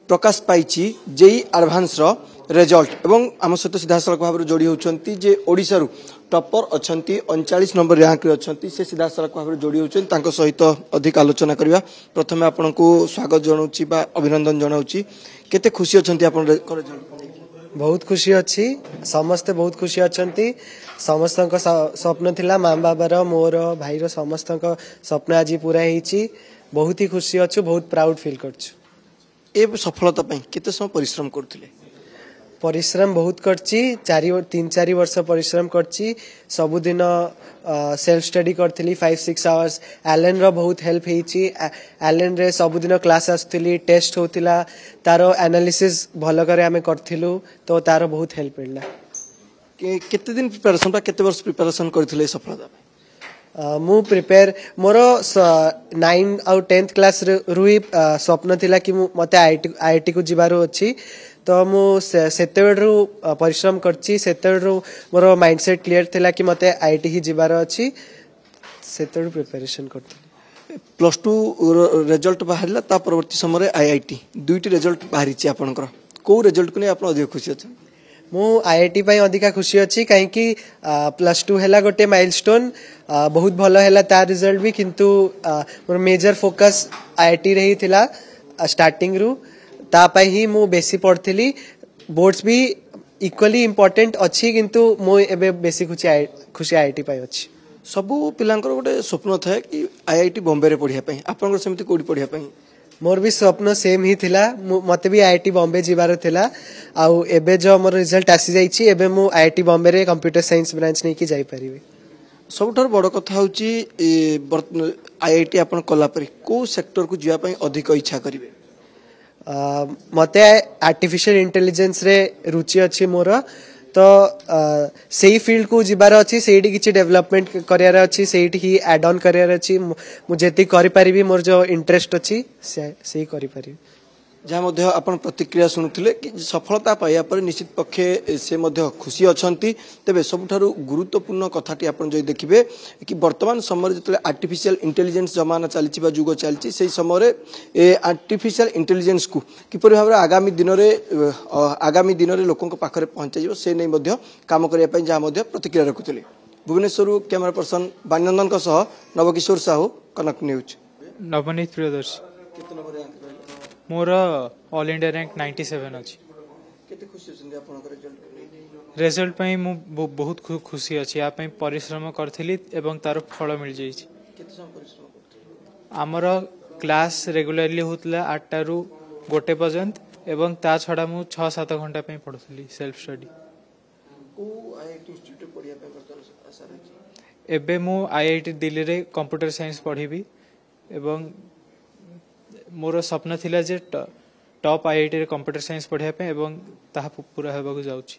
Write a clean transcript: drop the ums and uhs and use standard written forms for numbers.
प्रकाश पाई JEE advance result एवं आम सहित सीधा सड़क भाव जोड़ी होती जे ओडिशा टॉपर अच्छा 39 नंबर रैंक रे अच्छा से सीधा सड़क भाव जोड़ी होती सहित अधिक आलोचना करवा। प्रथम आपन को स्वागत जनाऊँ बा अभिनंदन जनाऊँ केते खुशी अच्छा बहुत खुशी अच्छी समस्ते बहुत खुशी अच्छा समस्त स्वप्न थिला माँ बाबार मोर भाईर समस्त स्वप्न आज पूरा होती बहुत ही खुशी अच्छु बहुत प्राउड फील कर सफलता केते समय परिश्रम करथिले परिश्रम बहुत करची 3-4 वर्ष परिश्रम करची सबुदिन सेल्फ स्टडी करथिली 5-6 आवर्स एलन रो बहुत हेल्प हेची एलन रे सबुदिन क्लास आस्तली टेस्ट होतिला तारो एनालिसिस भलो करे हमें करथिलु तो तारो बहुत हेल्प मिलला केते दिन प्रिपरेशन बा केते वर्ष प्रिपरेशन करथिले सफलता मु प्रिपेयर मोर 9 आउ 10th क्लास रु स्वप्न थिला कि मते आईआईटी को जिबारो अछि तो मु सेतेबेडरू परिश्रम करची सेतेबेडरू मोर माइंडसेट क्लियर थिला कि मते आईआईटी ही जिबार अछि सेतेबेडू प्रिपरेशन करथि +2 रिजल्ट बाहरला ता परवर्ती समय आईआईटी दुईटी रिजल्ट बाहरिची आपनकर को रिजल्ट को नै आपन अधिक खुशी अछि मु आईआईटी पई अधिका खुशी अछि काहे कि +2 हैला गोटे माइलस्टोन बहुत भलो हैला ता रिजल्ट भी किंतु मोर मेजर फोकस आईआईटी रही थिला स्टार्टिंग रु ता पई ही मु बेसी पढ़थिली बोर्ड्स भी इक्वली इंपोर्टेंट अछि किंतु मु एबे बेसी खुशी आईआईटी पई अछि सबु पिलांकर गोटे स्वप्न थाए कि आईआईटी बॉम्बे रे पढिया पई आपनकर समिति कोडी पढिया पई मोर भी स्वप्न सेम ही थिला मते भी आईआईटी बॉम्बे जिबार थिला आउ एबे जो मोर रिजल्ट आसी जाईची एबे मु आईआईटी बॉम्बे रे कंप्यूटर साइंस ब्रांच नै कि जाई परिबे सबठार बड़ कथा होची आईआईटी आपन कला परी को सेक्टर को जिया पई अधिक इच्छा करिवे मते आर्टिफिशियल इंटेलिजेंस रे रुचि अछि मोर तो सेही फील्ड को जिबार अछि सेही किछि डेवलपमेंट करियर अछि सेही ही ऐड ऑन करियर अछि मु जेति करि परिबी मोर जो इंटरेस्ट अछि सेही करि परिबी जहाँ मध्य आपण प्रतिक्रिया शुणुले कि सफलता पाइबा पर निश्चित पक्षे से मध्य खुशी अछंती तेबे सबुठारु गुरुत्वपूर्ण कथाटी आपण जो देखिबे कि वर्तमान समय जतले आर्टिफिशियल इंटेलिजेंस जमाना चलीछि बा जुग चलीछि सेही समय ए आर्टिफिशियल इंटेलिजेंस को किपरि भाबरे आगामी दिन रे लोकन पाखरे पहुंचा जिवो से नै मध्य काम करिया पई जहाँ मध्य प्रतिक्रिया रखुतले। भुवनेश्वर कैमरा पर्सन बान्यनंदन को सह नवकिशोर साहू कनक न्यूज। नवनीत प्रियदर्शी कितना number rank more all India rank 97 अछि केते खुशी छन आपन रिजल्ट रिजल्ट पई मु बहुत खुशी अछि आ पई परिश्रम करथिली एवं तार फल मिल जाई छी केते सम परिश्रम करथिली हमर क्लास रेगुलरली होतला 8 टा रु 1 पर्यंत एवं ता छडा मु 6-7 घंटा पई पढुथिली सेल्फ स्टडी को आईआईटी इंस्टीट्यूट पढिया पई करतर आशा रही एबे मु आईआईटी दिल्ली रे कंप्यूटर साइंस पढिबी एवं मोर स्वप्न थिला जे टॉप आईआईटी रे कंप्यूटर साइंस पढिया पे एवं ताहा पूरा हेबाकू जाउची।